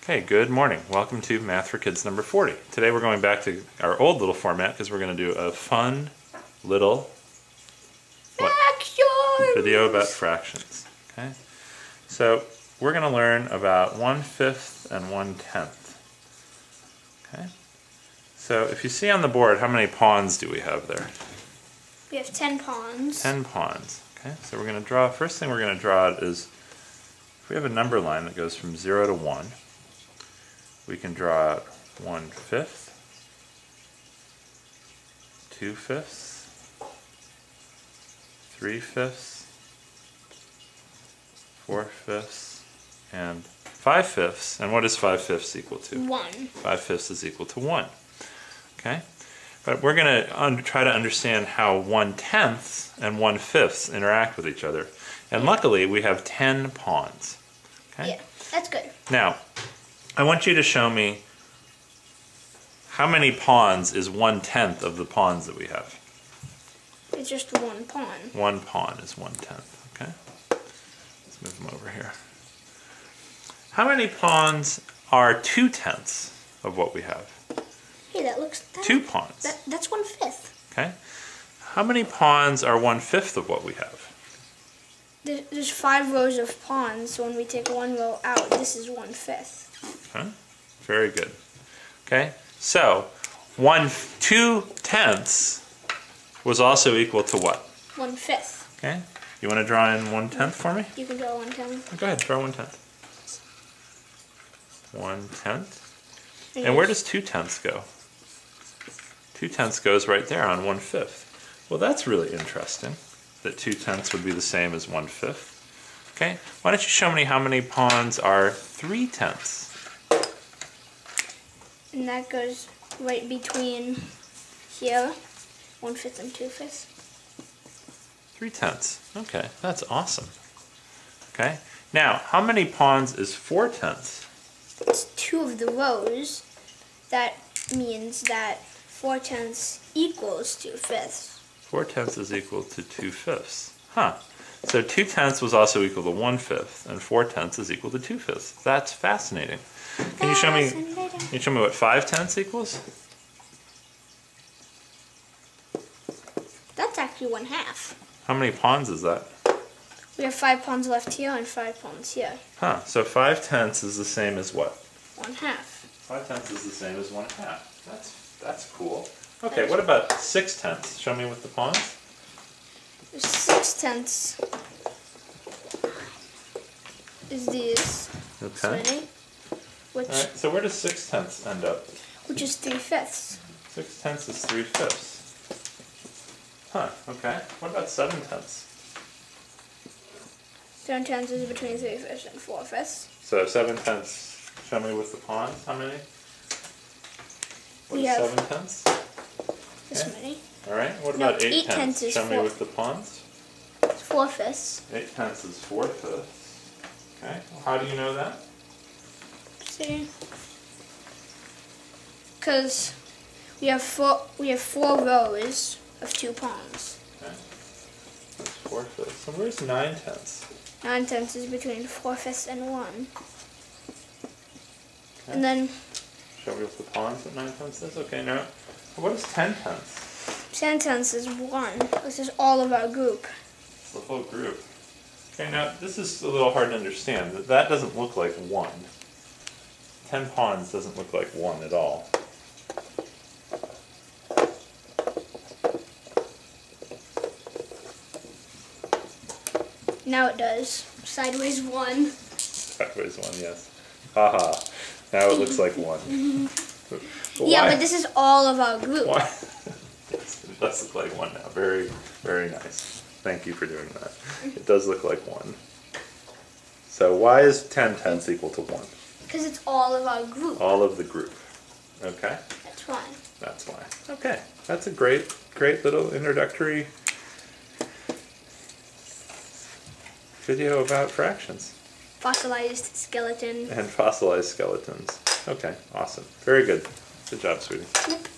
Okay, good morning. Welcome to Math for Kids number 40. Today we're going back to our old little format because we're going to do a fun little video about fractions. Okay, so we're going to learn about 1/5 and 1/10. Okay, so if you see on the board, how many pawns do we have there? We have 10 pawns. 10 pawns. Okay, so we're going to draw, first thing we're going to draw is, if we have a number line that goes from 0 to 1, we can draw out 1/5, 2/5, 3/5, 4/5, and 5/5. And what is 5/5 equal to? 1. 5/5 is equal to 1. Okay? But we're going to try to understand how 1/10 and 1/5 interact with each other. And luckily, we have 10 pawns. Okay? Yeah, that's good. Now, I want you to show me how many pawns is 1/10 of the pawns that we have. It's just one pawn. One pawn is 1/10. Okay? Let's move them over here. How many pawns are 2/10 of what we have? Hey, that looks... 2 pawns. That's 1/5. Okay? How many pawns are 1/5 of what we have? There's 5 rows of pawns, so when we take one row out, this is 1/5. Okay? Very good. Okay? So, 2/10 was also equal to what? 1/5. Okay? You want to draw in 1/10 for me? You can draw 1/10. Go ahead, draw 1/10. 1/10. And where does 2/10 go? 2/10 goes right there on 1/5. Well, that's really interesting, that 2/10 would be the same as 1/5. Okay, why don't you show me how many pawns are 3/10? And that goes right between here, 1/5 and 2/5. 3/10. Okay, that's awesome. Okay, now how many pawns is 4/10? It's 2 of the rows. That means that 4/10 equals 2/5. 4/10 is equal to 2/5. Huh. So 2/10 was also equal to 1/5, and 4/10 is equal to 2/5. That's fascinating. Can you show me what 5/10 equals? That's actually 1/2. How many pawns is that? We have 5 pawns left here and 5 pawns here. Huh. So 5/10 is the same as what? 1/2. 5/10 is the same as 1/2. That's cool. Okay, what about 6/10? Show me with the pawns. 6/10 is these. Okay. Which, all right, so where does 6/10 end up? which is 3/5. 6/10 is 3/5. Huh, okay. What about 7/10? 7/10 is between 3/5 and 4/5. So 7/10, show me with the pawns, how many? What We is have 7/10? this many. All right, what No, about 8/10? 8/10 is Show me 4. with the pawns. It's 4/5. 8/10 is 4/5. Okay, well, how do you know that? See? Because we have 4 rows of 2 pawns. Okay, that's 4/5. So where's 9/10? 9/10 is between 4/5 and 1. Okay. And then Show me with the pawns what 9/10 is. Okay, now what is 10/10? 10/10 is 1. This is all of our group. It's the whole group. Okay, now this is a little hard to understand. That doesn't look like 1. 10 pawns doesn't look like 1 at all. Now it does. Sideways 1. Sideways 1, yes. Haha. Now it looks like 1. But Yeah, why? but this is all of our group. Why? Yes, it does look like 1 now. Very, very nice. Thank you for doing that. It does look like 1. So why is 10/10 equal to 1? Because it's all of our group. All of the group. Okay? That's why. That's why. Okay. That's a great little introductory video about fractions. Fossilized skeleton. And fossilized skeletons. Okay, awesome. Very good. Good job, sweetie. Yep.